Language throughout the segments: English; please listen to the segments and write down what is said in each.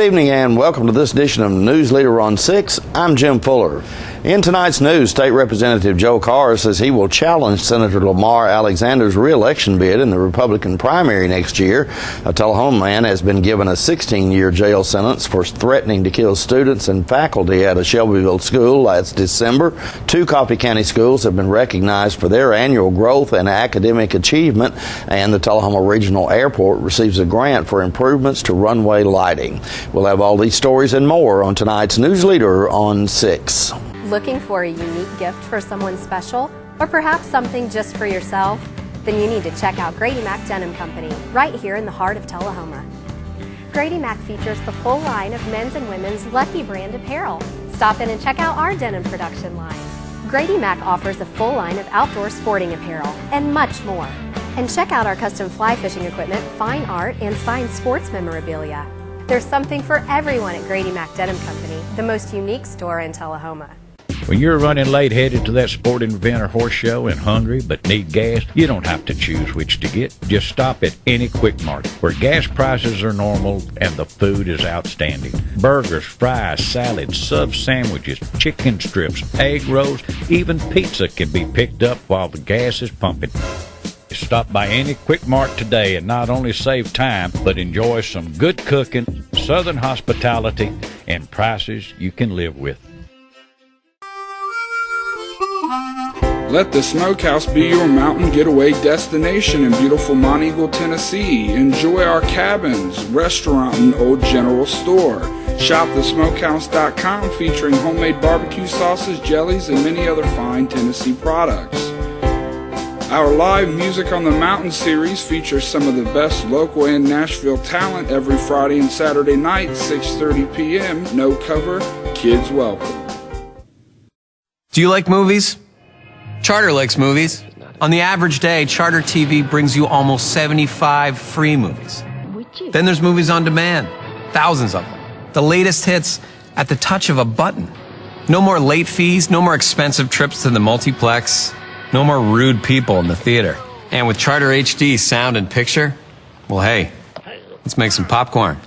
Good evening and welcome to this edition of Newsleader on 6. I'm Jim Fuller. In tonight's news, State Representative Joe Carr says he will challenge Senator Lamar Alexander's re-election bid in the Republican primary next year. A Tullahoma man has been given a 16-year jail sentence for threatening to kill students and faculty at a Shelbyville school last December. Two Coffee County schools have been recognized for their annual growth and academic achievement, and the Tullahoma Regional Airport receives a grant for improvements to runway lighting. We'll have all these stories and more on tonight's Newsleader on 6. Looking for a unique gift for someone special, or perhaps something just for yourself? Then you need to check out Grady Mac Denim Company, right here in the heart of Tullahoma. Grady Mac features the full line of men's and women's Lucky brand apparel. Stop in and check out our denim production line. Grady Mac offers a full line of outdoor sporting apparel and much more. And check out our custom fly fishing equipment, fine art, and signed sports memorabilia. There's something for everyone at Grady Mac Denim Company, the most unique store in Tullahoma. When you're running late headed to that sporting event or horse show and hungry but need gas, you don't have to choose which to get. Just stop at any Quick Mart where gas prices are normal and the food is outstanding. Burgers, fries, salads, sub sandwiches, chicken strips, egg rolls, even pizza can be picked up while the gas is pumping. Stop by any Quick Mart today and not only save time, but enjoy some good cooking, southern hospitality, and prices you can live with. Let the Smokehouse be your mountain getaway destination in beautiful Monteagle, Tennessee. Enjoy our cabins, restaurant, and old general store. Shop thesmokehouse.com featuring homemade barbecue sauces, jellies, and many other fine Tennessee products. Our live Music on the Mountain series features some of the best local and Nashville talent every Friday and Saturday night, 6:30 p.m. No cover, kids welcome. Do you like movies? Charter likes movies. On the average day, Charter TV brings you almost 75 free movies. Then there's movies on demand, thousands of them. The latest hits at the touch of a button. No more late fees, no more expensive trips to the multiplex, no more rude people in the theater. And with Charter HD sound and picture, well, hey, let's make some popcorn.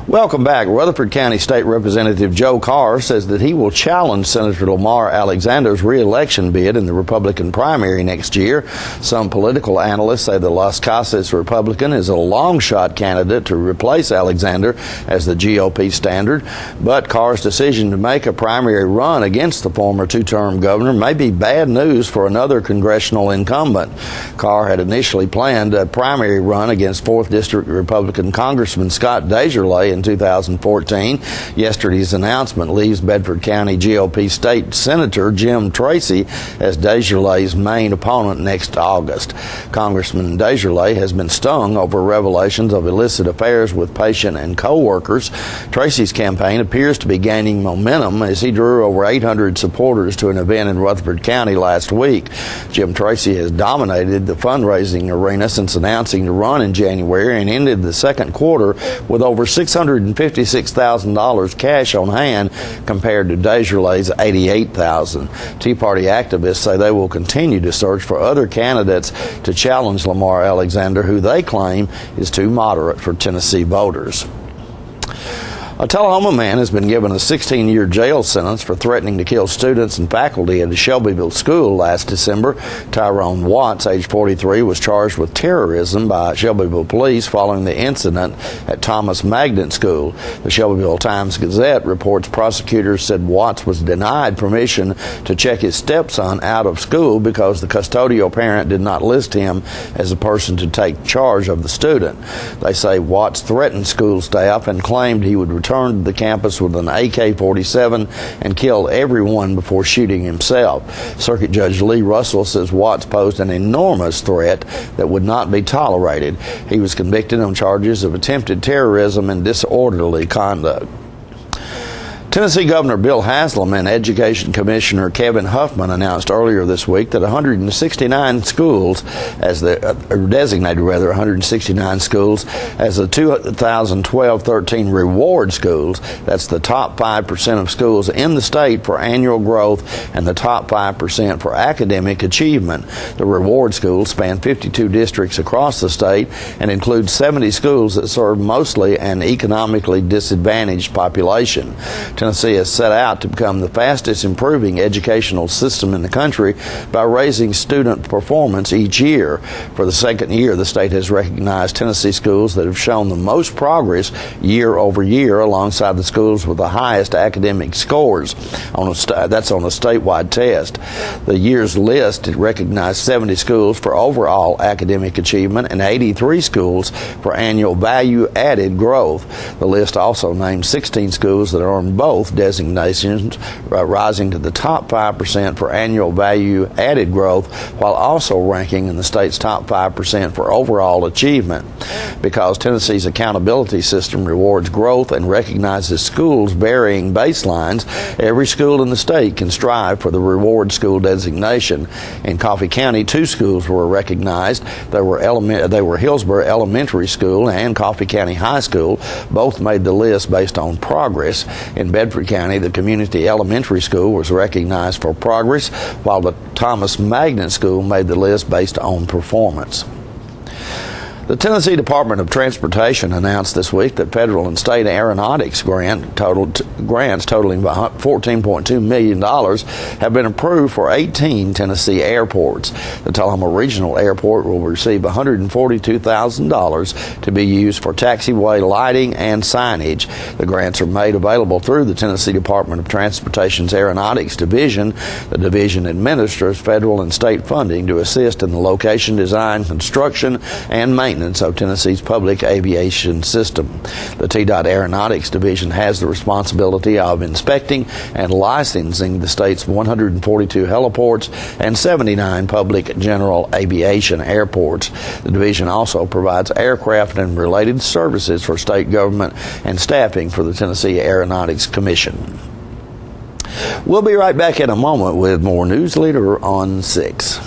Welcome back. Rutherford County State Representative Joe Carr says that he will challenge Senator Lamar Alexander's re-election bid in the Republican primary next year. Some political analysts say the Las Casas Republican is a long-shot candidate to replace Alexander as the GOP standard, but Carr's decision to make a primary run against the former two-term governor may be bad news for another congressional incumbent. Carr had initially planned a primary run against 4th District Republican Congressman Scott Desjardins in 2014. Yesterday's announcement leaves Bedford County GOP State Senator Jim Tracy as Desjardins' main opponent next August. Congressman Desjardins has been stung over revelations of illicit affairs with patient and co-workers. Tracy's campaign appears to be gaining momentum as he drew over 800 supporters to an event in Rutherford County last week. Jim Tracy has dominated the fundraising arena since announcing to run in January and ended the second quarter with over $656,000 cash on hand compared to Desjardins' $88,000. Tea Party activists say they will continue to search for other candidates to challenge Lamar Alexander, who they claim is too moderate for Tennessee voters. A Tullahoma man has been given a 16-year jail sentence for threatening to kill students and faculty at a Shelbyville school last December. Tyrone Watts, age 43, was charged with terrorism by Shelbyville police following the incident at Thomas Magnet School. The Shelbyville Times-Gazette reports prosecutors said Watts was denied permission to check his stepson out of school because the custodial parent did not list him as a person to take charge of the student. They say Watts threatened school staff and claimed he would return to the campus with an AK-47 and kill everyone before shooting himself. Circuit Judge Lee Russell says Watts posed an enormous threat that would not be tolerated. He was convicted on charges of attempted terrorism and disorderly conduct. Tennessee Governor Bill Haslam and Education Commissioner Kevin Huffman announced earlier this week that 169 schools, designated 169 schools as the 2012-13 reward schools. That's the top 5% of schools in the state for annual growth and the top 5% for academic achievement. The reward schools span 52 districts across the state and include 70 schools that serve mostly an economically disadvantaged population. Tennessee has set out to become the fastest improving educational system in the country by raising student performance each year. For the second year, the state has recognized Tennessee schools that have shown the most progress year over year alongside the schools with the highest academic scores. That's on a statewide test. The year's list recognized 70 schools for overall academic achievement and 83 schools for annual value added growth. The list also named 16 schools that earned both designations, rising to the top 5% for annual value added growth, while also ranking in the state's top 5% for overall achievement. Because Tennessee's accountability system rewards growth and recognizes schools' varying baselines, every school in the state can strive for the reward school designation. In Coffee County, 2 schools were recognized. They were Hillsborough Elementary School and Coffee County High School. Both made the list based on progress. In Bedford County, the Community Elementary School was recognized for progress, while the Thomas Magnet School made the list based on performance. The Tennessee Department of Transportation announced this week that federal and state aeronautics grants totaling $14.2 million have been approved for 18 Tennessee airports. The Tullahoma Regional Airport will receive $142,000 to be used for taxiway lighting and signage. The grants are made available through the Tennessee Department of Transportation's Aeronautics Division. The division administers federal and state funding to assist in the location, design, construction, and maintenance of Tennessee's public aviation system. The TDOT Aeronautics Division has the responsibility of inspecting and licensing the state's 142 heliports and 79 public general aviation airports. The division also provides aircraft and related services for state government and staffing for the Tennessee Aeronautics Commission. We'll be right back in a moment with more Newsleader on 6.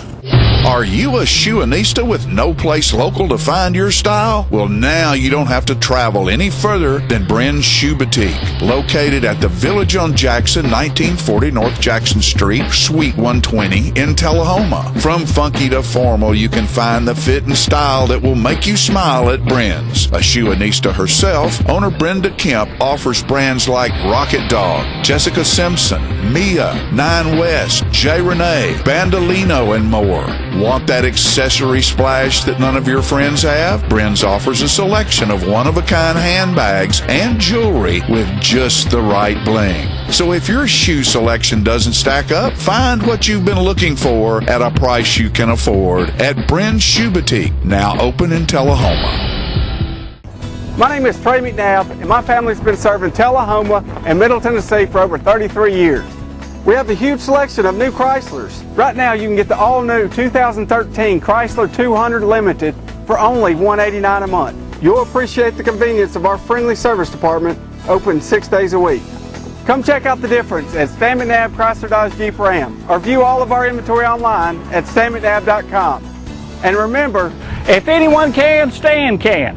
Are you a shoeanista with no place local to find your style? Well, now you don't have to travel any further than Bren's Shoe Boutique, located at the Village on Jackson, 1940 North Jackson Street, Suite 120 in Tullahoma. From funky to formal, you can find the fit and style that will make you smile at Bren's. A shoeanista herself, owner Brenda Kemp offers brands like Rocket Dog, Jessica Simpson, Mia, Nine West, J. Renee, Bandolino, and more. Want that accessory splash that none of your friends have? Bren's offers a selection of one-of-a-kind handbags and jewelry with just the right bling. So if your shoe selection doesn't stack up, find what you've been looking for at a price you can afford at Bren's Shoe Boutique, now open in Tullahoma. My name is Trey McNabb, and my family's been serving Tullahoma and Middle Tennessee for over 33 years. We have a huge selection of new Chryslers. Right now you can get the all-new 2013 Chrysler 200 Limited for only $189 a month. You'll appreciate the convenience of our friendly service department, open 6 days a week. Come check out the difference at Stan McNabb Chrysler Dodge Jeep Ram, or view all of our inventory online at stanmcnabb.com. And remember, if anyone can, Stan can.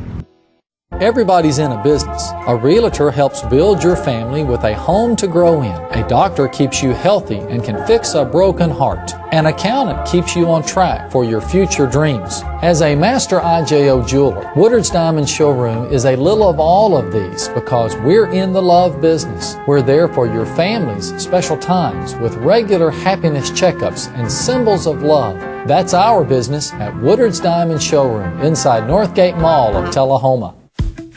Everybody's in a business. A realtor helps build your family with a home to grow in. A doctor keeps you healthy and can fix a broken heart. An accountant keeps you on track for your future dreams. As a master IJO jeweler, Woodard's Diamond Showroom is a little of all of these because we're in the love business. We're there for your family's special times with regular happiness checkups and symbols of love. That's our business at Woodard's Diamond Showroom inside Northgate Mall of Tullahoma.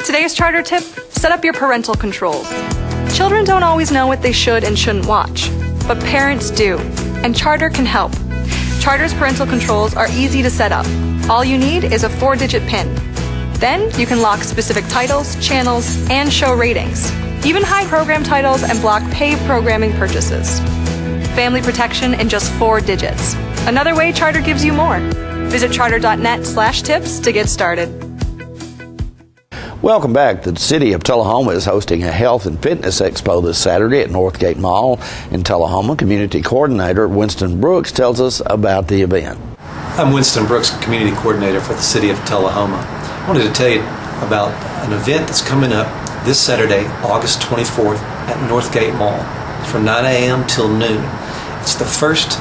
Today's charter tip, set up your parental controls. Children don't always know what they should and shouldn't watch, but parents do, and Charter can help. Charter's parental controls are easy to set up. All you need is a 4-digit PIN. Then you can lock specific titles, channels, and show ratings. Even hide program titles and block paid programming purchases. Family protection in just 4 digits. Another way Charter gives you more. Visit charter.net/tips to get started. Welcome back. The City of Tullahoma is hosting a health and fitness expo this Saturday at Northgate Mall in Tullahoma. Community Coordinator Winston Brooks tells us about the event. I'm Winston Brooks, Community Coordinator for the City of Tullahoma. I wanted to tell you about an event that's coming up this Saturday, August 24th at Northgate Mall. It's from 9 a.m. till noon. It's the first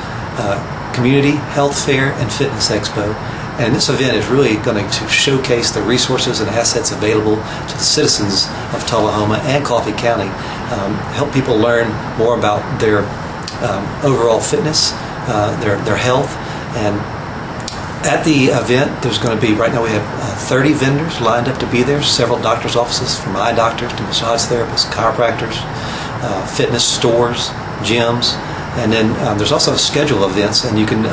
Community Health Fair and Fitness Expo. And this event is really going to showcase the resources and assets available to the citizens of Tullahoma and Coffee County, help people learn more about their overall fitness, their health. And at the event, there's going to be, right now we have 30 vendors lined up to be there, several doctors' offices, from eye doctors to massage therapists, chiropractors, fitness stores, gyms. And then there's also a schedule of events, and you can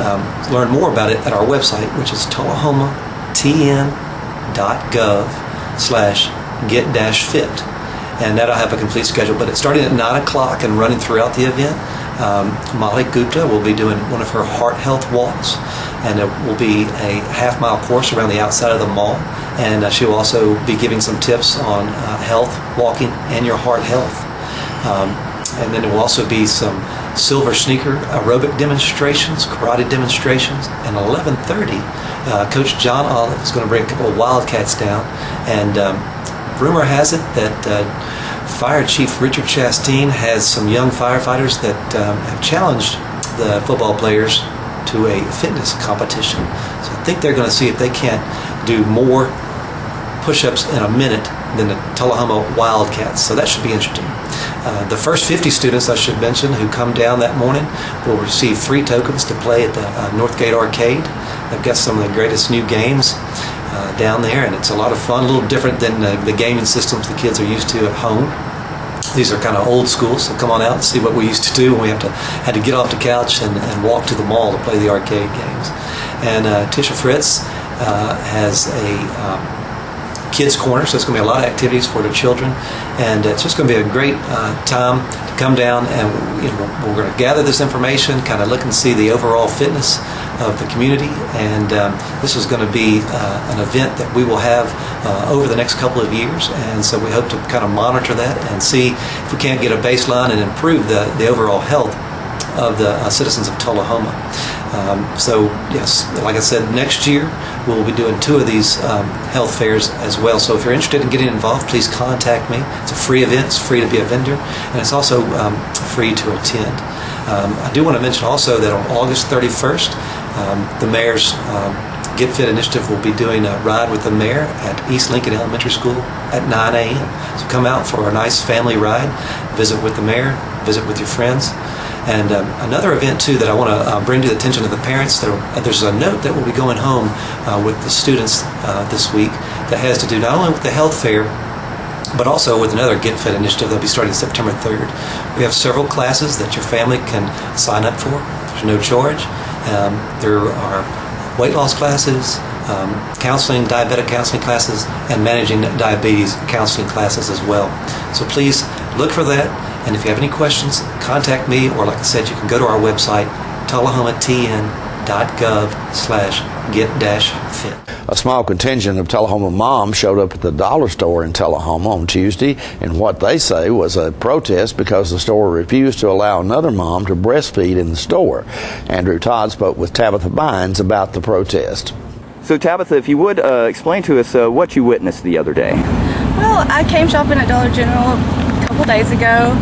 learn more about it at our website, which is tullahomatn.gov/get-fit. And that'll have a complete schedule. But it's starting at 9 o'clock and running throughout the event. Molly Gupta will be doing one of her heart health walks, and it will be a half-mile course around the outside of the mall. And she will also be giving some tips on health, walking, and your heart health. And then there will also be some silver sneaker aerobic demonstrations, karate demonstrations, and 11:30, Coach John Olive is going to bring a couple of Wildcats down. And rumor has it that Fire Chief Richard Chastain has some young firefighters that have challenged the football players to a fitness competition. So I think they're going to see if they can't do more push-ups in a minute than the Tullahoma Wildcats. So that should be interesting. The first 50 students, I should mention, who come down that morning will receive free tokens to play at the Northgate Arcade. They've got some of the greatest new games down there, and it's a lot of fun, a little different than the gaming systems the kids are used to at home. These are kind of old school, so come on out and see what we used to do when we had to get off the couch and walk to the mall to play the arcade games. And Tisha Fritz has a Kids Corner, so it's going to be a lot of activities for the children, and it's just going to be a great time to come down, and we're going to gather this information, kind of look and see the overall fitness of the community, and this is going to be an event that we will have over the next couple of years, and so we hope to kind of monitor that and see if we can't get a baseline and improve the overall health of the citizens of Tullahoma. So yes, like I said, next year we'll be doing 2 of these health fairs as well. So if you're interested in getting involved, please contact me. It's a free event. It's free to be a vendor, and it's also free to attend. I do want to mention also that on August 31st, the Mayor's Get Fit Initiative will be doing a ride with the Mayor at East Lincoln Elementary School at 9 a.m. So come out for a nice family ride, visit with the Mayor, visit with your friends. And another event, too, that I want to bring to the attention of the parents, there's a note that will be going home with the students this week that has to do not only with the health fair, but also with another Get Fit initiative that will be starting September 3rd. We have several classes that your family can sign up for. There's no charge. There are weight loss classes, counseling, diabetic counseling classes, and managing diabetes counseling classes as well. So please look for that. And if you have any questions, contact me, or like I said, you can go to our website, tullahomatn.gov/get-fit. A small contingent of Tullahoma moms showed up at the dollar store in Tullahoma on Tuesday in what they say was a protest because the store refused to allow another mom to breastfeed in the store. Andrew Todd spoke with Tabitha Bynes about the protest. So Tabitha, if you would explain to us what you witnessed the other day. Well, I came shopping at Dollar General a couple days ago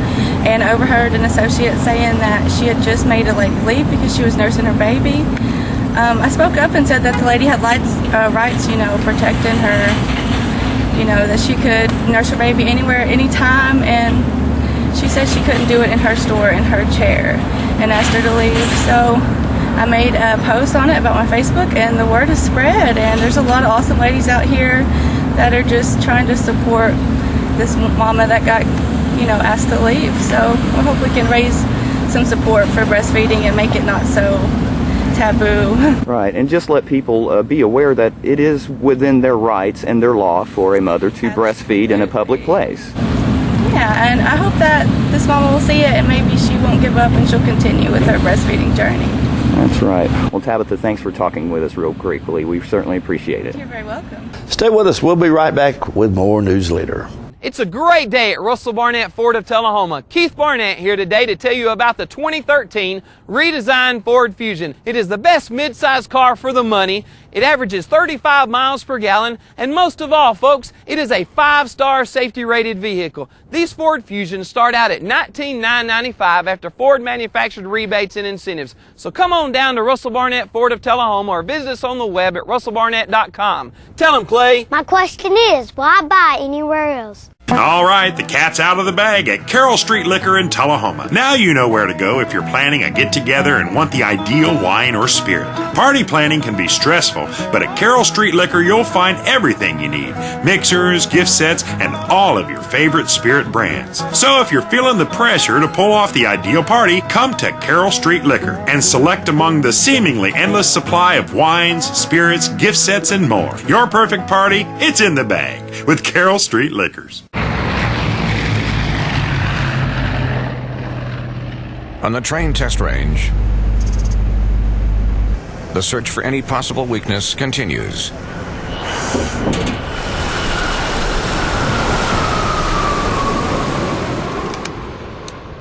and overheard an associate saying that she had just made a lady leave because she was nursing her baby. I spoke up and said that the lady had rights, protecting her, that she could nurse her baby anywhere, anytime, and she said she couldn't do it in her store, in her chair, and asked her to leave. So I made a post on it about my Facebook, and the word has spread, and there's a lot of awesome ladies out here that are just trying to support this mama that got, asked to leave. So I hope we can raise some support for breastfeeding and make it not so taboo. Right, and just let people be aware that it is within their rights and their law for a mother to breastfeed in a public place. Yeah, and I hope that this mama will see it and maybe she won't give up and she'll continue with her breastfeeding journey. That's right. Well, Tabitha, thanks for talking with us real quickly. We certainly appreciate it. You're very welcome. Stay with us. We'll be right back with more Newsleader. It's a great day at Russell Barnett Ford of Tullahoma. Keith Barnett here today to tell you about the 2013 redesigned Ford Fusion. It is the best midsize car for the money. It averages 35 miles per gallon, and most of all, folks, it is a 5-star safety-rated vehicle. These Ford Fusions start out at $19,995 after Ford manufactured rebates and incentives. So come on down to Russell Barnett Ford of Tullahoma or visit us on the web at russellbarnett.com. Tell them, Clay. My question is, why buy anywhere else? All right, the cat's out of the bag at Carroll Street Liquor in Tullahoma. Now you know where to go if you're planning a get-together and want the ideal wine or spirit. Party planning can be stressful, but at Carroll Street Liquor you'll find everything you need. Mixers, gift sets, and all of your favorite spirit brands. So if you're feeling the pressure to pull off the ideal party, come to Carroll Street Liquor and select among the seemingly endless supply of wines, spirits, gift sets, and more. Your perfect party, it's in the bag with Carroll Street Liquors. On the train test range, the search for any possible weakness continues.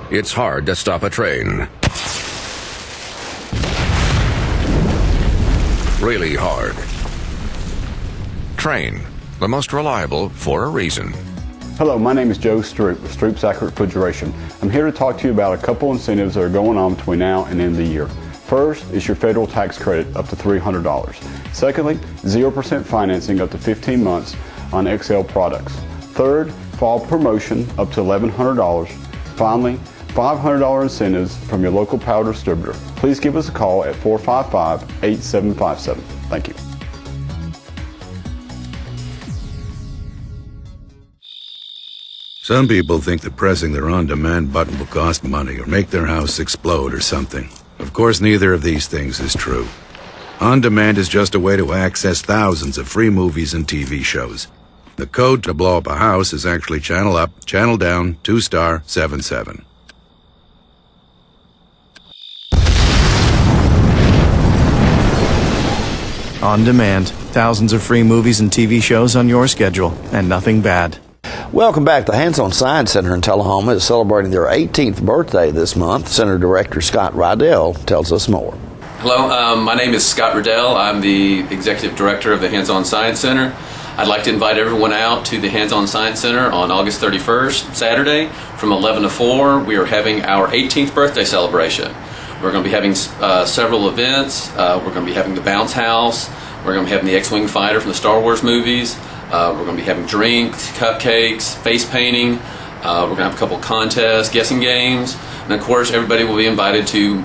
It's hard to stop a train. Really hard. Train, the most reliable for a reason. Hello, my name is Joe Stroop with Stroop's Accurate Refrigeration. I'm here to talk to you about a couple incentives that are going on between now and end of the year. First is your federal tax credit up to $300. Secondly, 0% financing up to 15 months on XL products. Third, fall promotion up to $1,100. Finally, $500 incentives from your local power distributor. Please give us a call at 455-8757. Thank you. Some people think that pressing their on-demand button will cost money or make their house explode or something. Of course, neither of these things is true. On-demand is just a way to access thousands of free movies and TV shows. The code to blow up a house is actually channel up, channel down, 2-star 77. On demand, thousands of free movies and TV shows on your schedule, and nothing bad. Welcome back. The Hands-On Science Center in Tullahoma is celebrating their 18th birthday this month. Center Director Scott Riddell tells us more. Hello, my name is Scott Riddell. I'm the Executive Director of the Hands-On Science Center. I'd like to invite everyone out to the Hands-On Science Center on August 31st, Saturday, from 11 to 4. We are having our 18th birthday celebration. We're going to be having several events. We're going to be having the Bounce House. We're going to be having the X-Wing Fighter from the Star Wars movies. We're going to be having drinks, cupcakes, face painting. We're going to have a couple contests, guessing games. And of course, everybody will be invited to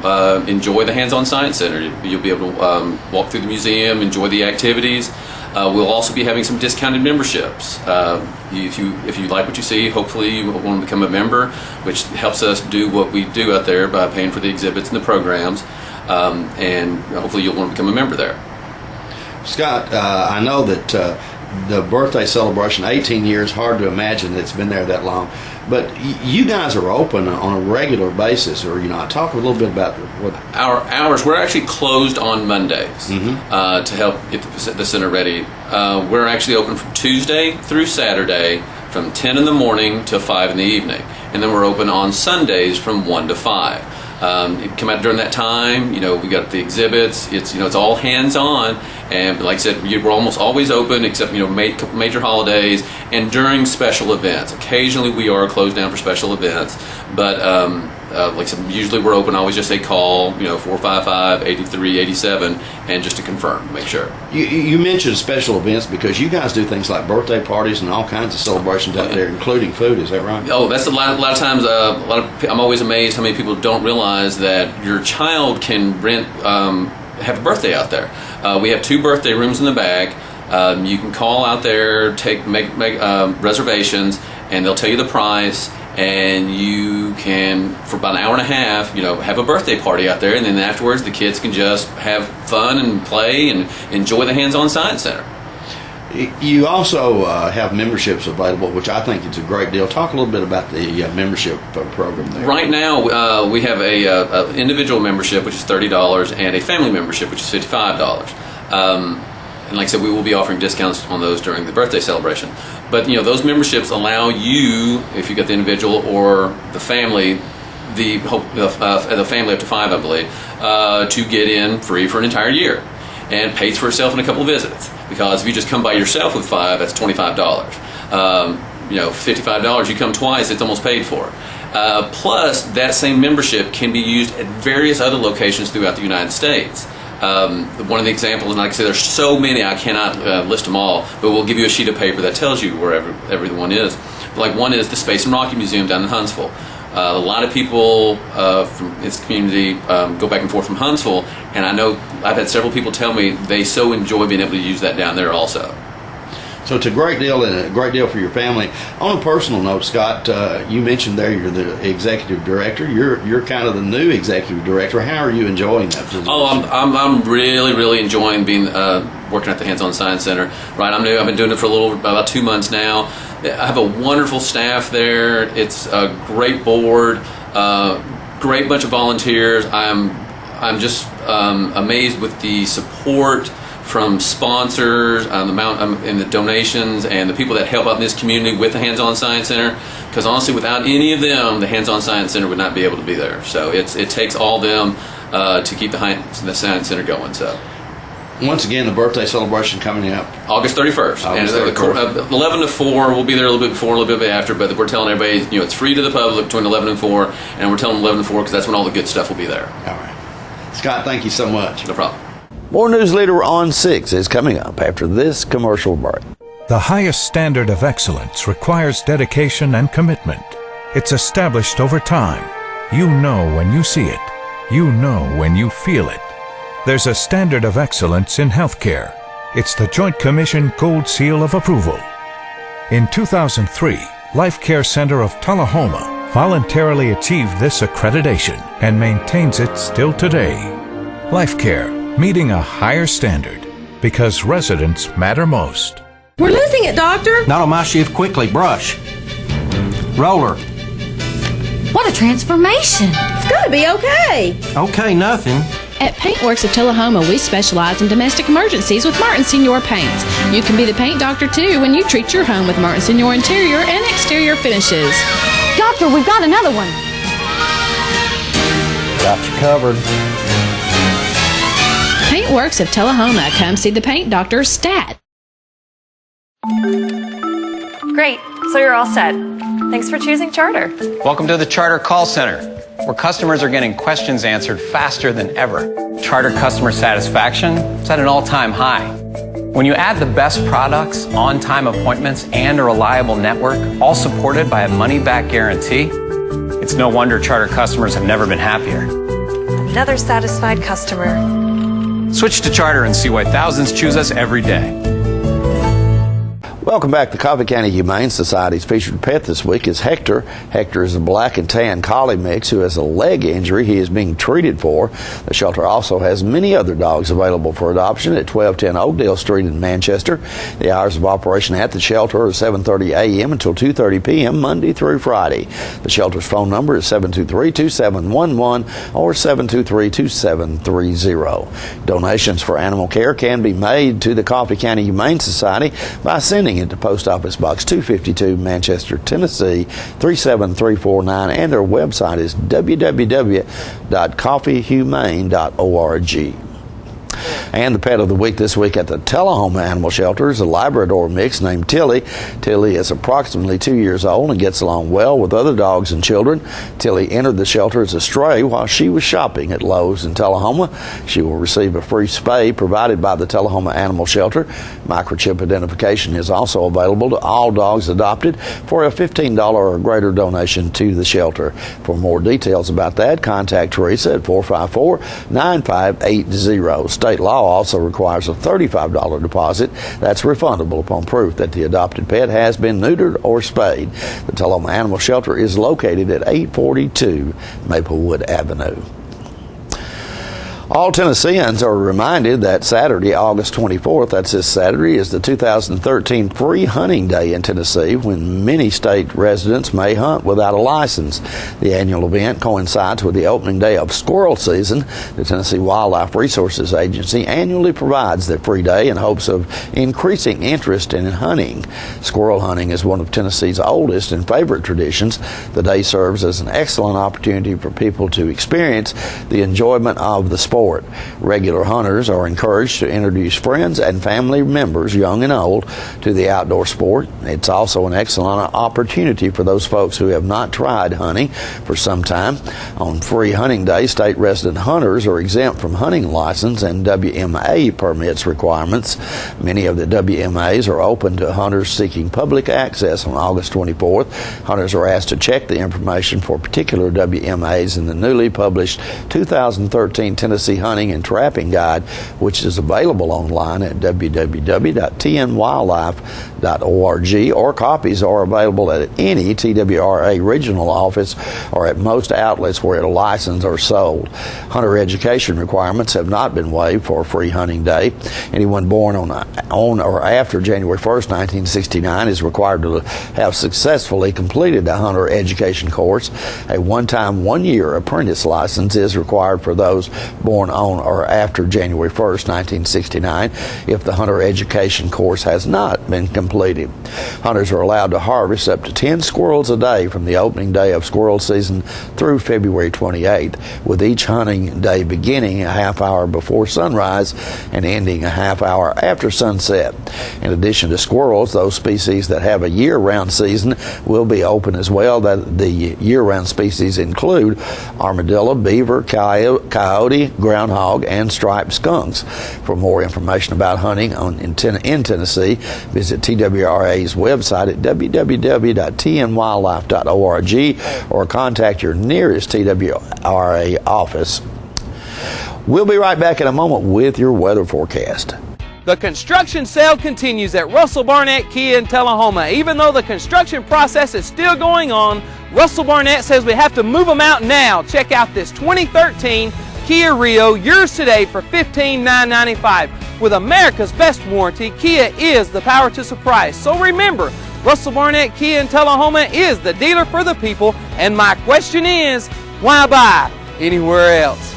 enjoy the Hands-On Science Center. You'll be able to walk through the museum, enjoy the activities. We'll also be having some discounted memberships. If you like what you see, hopefully you want to become a member, which helps us do what we do out there by paying for the exhibits and the programs. And hopefully you'll want to become a member there. Scott, I know that the birthday celebration, 18 years, hard to imagine it's been there that long. But you guys are open on a regular basis, or talk a little bit about what our hours. We're actually closed on Mondays to help get the center ready. We're actually open from Tuesday through Saturday from 10 in the morning till 5 in the evening, and then we're open on Sundays from 1 to 5. You come out during that time. We got the exhibits. It's all hands-on, and like I said, we're almost always open except major holidays and during special events. Occasionally we are closed down for special events, but like I said, usually we're open. I always just say call 455-8387 and just to confirm, make sure. You mentioned special events because you guys do things like birthday parties and all kinds of celebrations out there, including food. Is that right? Oh, that's a lot of times. I'm always amazed how many people don't realize that your child can have a birthday out there. We have 2 birthday rooms in the back. You can call out there, make reservations, and they'll tell you the price. And you can, for about an hour and a half, have a birthday party out there, and then afterwards the kids can just have fun and play and enjoy the Hands-On Science Center. You also have memberships available, which I think is a great deal. Talk a little bit about the membership program there. Right now, we have a individual membership, which is $30, and a family membership, which is $55. And like I said, we will be offering discounts on those during the birthday celebration. But those memberships allow you, if you get the individual or the family, the family up to 5, I believe, to get in free for an entire year, and pays for itself in a couple of visits. Because if you just come by yourself with 5, that's $25. $55, you come twice, it's almost paid for. Plus, that same membership can be used at various other locations throughout the United States. One of the examples, and like I said, there's so many I cannot list them all, but we'll give you a sheet of paper that tells you where everyone is. Like one is the Space and Rocket Museum down in Huntsville. A lot of people from this community go back and forth from Huntsville, and I know I've had several people tell me they so enjoy being able to use that down there also. So it's a great deal, and a great deal for your family. On a personal note, Scott, you mentioned there you're the executive director. You're kind of the new executive director. How are you enjoying that position? Oh, I'm really enjoying being working at the Hands-On Science Center. Right, I'm new. I've been doing it for about 2 months now. I have a wonderful staff there. It's a great board, great bunch of volunteers. I'm just amazed with the support from sponsors, the amount and the donations, and the people that help out in this community with the Hands-On Science Center. Because honestly, without any of them, the Hands-On Science Center would not be able to be there. So it takes all them to keep the Science Center going. So. Once again, the birthday celebration coming up August 31st. August 31st. 11 to 4. We'll be there a little bit before, a little bit after, but we're telling everybody, it's free to the public between 11 and 4, and we're telling them 11 to 4 because that's when all the good stuff will be there. All right. Scott, thank you so much. No problem. More Newsleader on 6 is coming up after this commercial break. The highest standard of excellence requires dedication and commitment. It's established over time. You know when you see it. You know when you feel it. There's a standard of excellence in healthcare. It's the Joint Commission Gold Seal of Approval. In 2003, Life Care Center of Tullahoma voluntarily achieved this accreditation and maintains it still today. Life Care, meeting a higher standard because residents matter most. We're losing it, Doctor. Not on my shift. Quickly, brush. Roller. What a transformation. It's gonna be okay. Okay, nothing. At Paintworks of Tullahoma, we specialize in domestic emergencies with Martin Senior Paints. You can be the paint doctor too when you treat your home with Martin Senior interior and exterior finishes. Doctor, we've got another one. Got you covered. Paintworks of Tullahoma. Come see the paint doctor, Stat. Great, so you're all set. Thanks for choosing Charter. Welcome to the Charter Call Center, where customers are getting questions answered faster than ever. Charter customer satisfaction is at an all-time high. When you add the best products, on-time appointments, and a reliable network, all supported by a money-back guarantee, it's no wonder Charter customers have never been happier. Another satisfied customer. Switch to Charter and see why thousands choose us every day. Welcome back. The Coffee County Humane Society's featured pet this week is Hector. Hector is a black and tan collie mix who has a leg injury he is being treated for. The shelter also has many other dogs available for adoption at 1210 Oakdale Street in Manchester. The hours of operation at the shelter are 7:30 a.m. until 2:30 p.m. Monday through Friday. The shelter's phone number is 723-2711 or 723-2730. Donations for animal care can be made to the Coffee County Humane Society by sending it to Post Office Box 252, Manchester, Tennessee 37349, and their website is www.coffeehumane.org. And the pet of the week this week at the Tullahoma Animal Shelter is a Labrador mix named Tilly. Tilly is approximately 2 years old and gets along well with other dogs and children. Tilly entered the shelter as a stray while she was shopping at Lowe's in Tullahoma. She will receive a free spay provided by the Tullahoma Animal Shelter. Microchip identification is also available to all dogs adopted for a $15 or greater donation to the shelter. For more details about that, contact Teresa at 454-9580. State law also requires a $35 deposit that's refundable upon proof that the adopted pet has been neutered or spayed. The Tullahoma Animal Shelter is located at 842 Maplewood Avenue. All Tennesseans are reminded that Saturday, August 24th, that's this Saturday, is the 2013 Free Hunting Day in Tennessee, when many state residents may hunt without a license. The annual event coincides with the opening day of squirrel season. The Tennessee Wildlife Resources Agency annually provides the free day in hopes of increasing interest in hunting. Squirrel hunting is one of Tennessee's oldest and favorite traditions. The day serves as an excellent opportunity for people to experience the enjoyment of the sport. Regular hunters are encouraged to introduce friends and family members, young and old, to the outdoor sport. It's also an excellent opportunity for those folks who have not tried hunting for some time. On Free Hunting Day, state resident hunters are exempt from hunting license and WMA permits requirements. Many of the WMAs are open to hunters seeking public access on August 24th. Hunters are asked to check the information for particular WMAs in the newly published 2013 Tennessee Hunting and Trapping Guide, which is available online at www.tnwildlife.org, or copies are available at any TWRA regional office or at most outlets where a license are sold. Hunter education requirements have not been waived for Free Hunting Day. Anyone born on or after January 1st, 1969 is required to have successfully completed a hunter education course. A one-time one-year apprentice license is required for those born on or after January 1st, 1969, if the hunter education course has not been completed. Hunters are allowed to harvest up to 10 squirrels a day from the opening day of squirrel season through February 28th, with each hunting day beginning a half hour before sunrise and ending a half hour after sunset. In addition to squirrels, those species that have a year-round season will be open as well. The year-round species include armadillo, beaver, coyote, groundhog, and striped skunks. For more information about hunting in Tennessee, visit TWRA's website at www.tnwildlife.org or contact your nearest TWRA office. We'll be right back in a moment with your weather forecast. The construction sale continues at Russell Barnett Kia in Tullahoma. Even though the construction process is still going on, Russell Barnett says we have to move them out now. Check out this 2013 Kia Rio, yours today for $15,995. With America's best warranty, Kia is the power to surprise. So remember, Russell Barnett Kia in Tullahoma is the dealer for the people. And my question is, why buy anywhere else?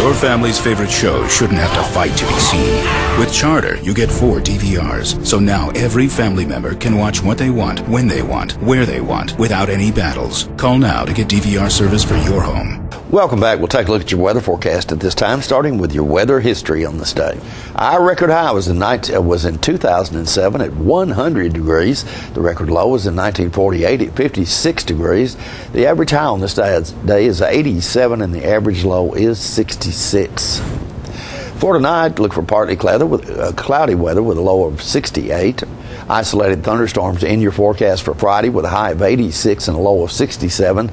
Your family's favorite show shouldn't have to fight to be seen. With Charter, you get 4 DVRs, so now every family member can watch what they want, when they want, where they want, without any battles. Call now to get DVR service for your home. Welcome back. We'll take a look at your weather forecast at this time, starting with your weather history on this day. Our record high was in 2007 at 100 degrees. The record low was in 1948 at 56 degrees. The average high on this day is 87, and the average low is 66. For tonight, look for partly cloudy weather with a low of 68. Isolated thunderstorms in your forecast for Friday with a high of 86 and a low of 67.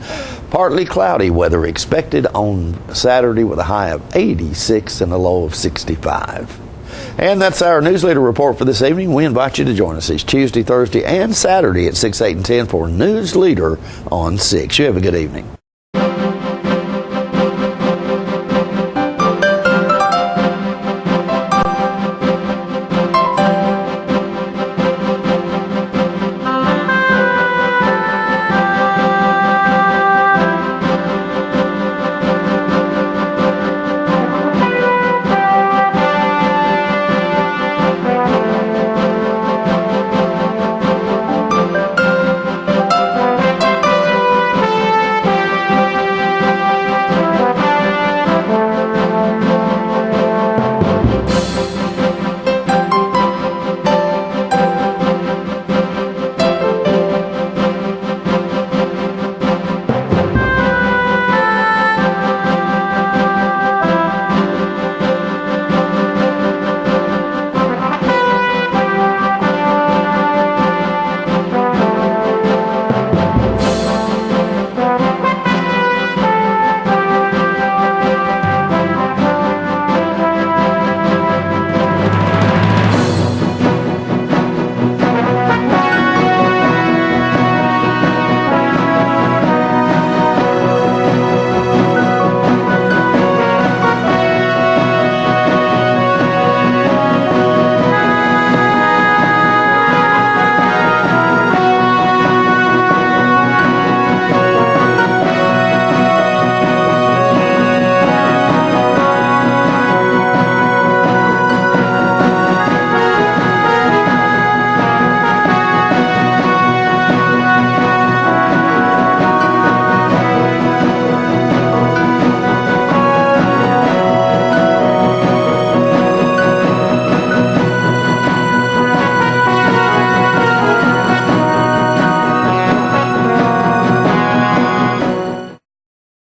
Partly cloudy weather expected on Saturday with a high of 86 and a low of 65. And that's our newsletter report for this evening. We invite you to join us each Tuesday, Thursday, and Saturday at 6, 8, and 10 for Newsleader on 6. You have a good evening.